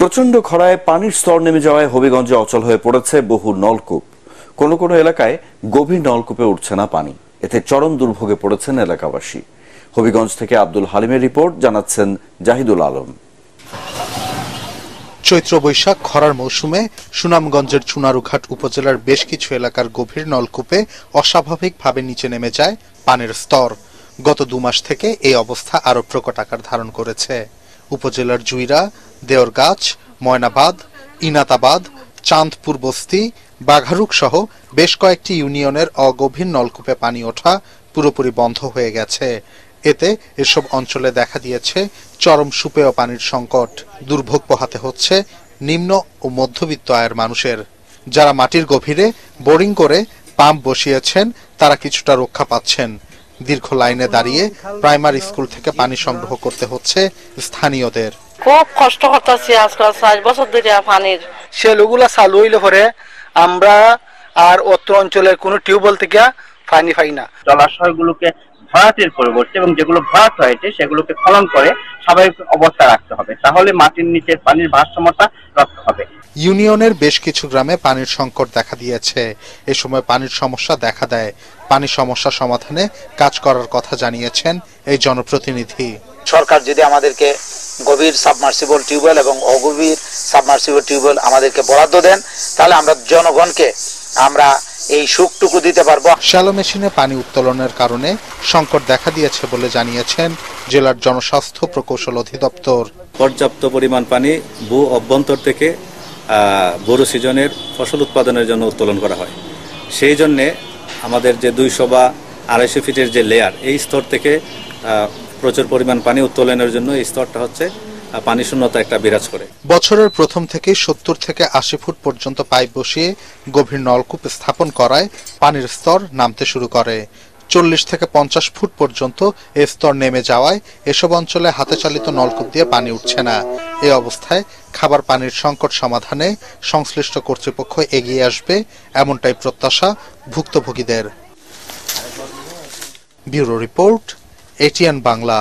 প্রচন্ড খরায় পানির স্তর নেমে যাওয়ায় হবিগঞ্জে অচল হয়ে পড়েছে বহু নলকূপ। কোনো কোনো এলাকায় গভীর নলকূপে উঠছে না পানি। এতে চরম দুর্ভোগে পড়েছেন এলাকাবাসী। হবিগঞ্জ থেকে আব্দুল হালিমের রিপোর্ট, জানাচ্ছেন জাহিদুল আলম। চৈত্র বৈশাখ খরার মৌসুমে সুনামগঞ্জের চুনারুঘাট উপজেলার বেশ কিছু এলাকার গভীর নলকূপে অস্বাভাবিকভাবে নিচে নেমে যায় পানির স্তর। গত 2 মাস থেকে এই অবস্থা আরো প্রকট আকার ধারণ করেছে। উপজেলার জুইরা, দেওরগাছ, ময়নাবাদ, ইনাতাবাদ, চাঁদপুর বস্তি, বাঘারুক সহ বেশ কয়েকটি ইউনিয়নের অগভীর নলকূপে পানি ওঠা পুরোপুরি বন্ধ হয়ে গেছে। এতে এসব অঞ্চলে দেখা দিয়েছে চরম সুপেয় পানির সংকট। দুর্ভোগ পোহাতে হচ্ছে নিম্ন ও মধ্যবিত্ত আয়ের মানুষের। যারা মাটির গভীরে বোরিং করে পাম্প বসিয়েছেন তারা কিছুটা রক্ষা পাচ্ছেন। দীর্ঘ লাইনে দাঁড়িয়ে প্রাইমারি স্কুল থেকে পানি সংগ্রহ করতে হচ্ছে স্থানীয়দের। খুব কষ্ট করতেছি, আজকাল 4 বছর ধরে পানির সেলুগুলা চালু হইলে পরে আমরা আর অত্র অঞ্চলের কোনো টিউবওয়েল থেকে পানি পাই না। জলাশয়গুলোকে ভরাটের পরিবর্তে এবং যেগুলো ভরাট হয়েছে সেগুলোকে খনন করে স্বাভাবিক অবস্থা রাখতে হবে, তাহলে মাটির নিচে পানির ভারসাম্যতা রক্ষা হবে। ইউনিয়নের বেশ কিছু গ্রামে পানির সংকট দেখা দিয়েছে। এ সময় পানির সমস্যা দেখা দেয়। পানি সমস্যা সমাধানে কাজ করার কথা জানিয়েছেন এই জনপ্রতিনিধি। সরকার যদি আমাদেরকে গভীর সাবমার্সিবল টিউবওয়েল এবং অগভীর সাবমার্সিবল টিউবওয়েল আমাদেরকে বরাদ্দ দেন, তাহলে আমরা জনগণকে আমরা এই সুখটুকু দিতে পারবো। শ্যালো মেশিনে পানি উত্তোলনের কারণে সংকট দেখা দিয়েছে বলে জানিয়েছেন জেলার জনস্বাস্থ্য প্রকৌশল অধিদপ্তর। পর্যাপ্ত পরিমাণ পানি ভূ অভ্যন্তর থেকে বোরো সিজনের ফসল উৎপাদনের জন্য উত্তোলন করা হয়। সেই জন্যে আমাদের যে 200 বা 250 ফিটের যে লেয়ার, এই স্তর থেকে প্রচুর পরিমাণ পানি উত্তোলনের জন্য এই স্তরটা হচ্ছে পানি শূন্যতা একটা বিরাজ করে। বছরের প্রথম থেকে 70 থেকে 80 ফুট পর্যন্ত পাইপ বসিয়ে গভীর নলকূপ স্থাপন করায় পানির স্তর নামতে শুরু করে। 40 থেকে 50 ফুট পর্যন্ত এই স্তর নেমে যাওয়ায় এসব অঞ্চলে হাতে চালিত নলকূপ দিয়ে পানি উঠছে না। এই অবস্থায় খাবার পানির সংকট সমাধানে সংশ্লিষ্ট কর্তৃপক্ষ এগিয়ে আসবে, এমনটাই প্রত্যাশা ভুক্তভোগীদের। Bureau report, ATN Bangla.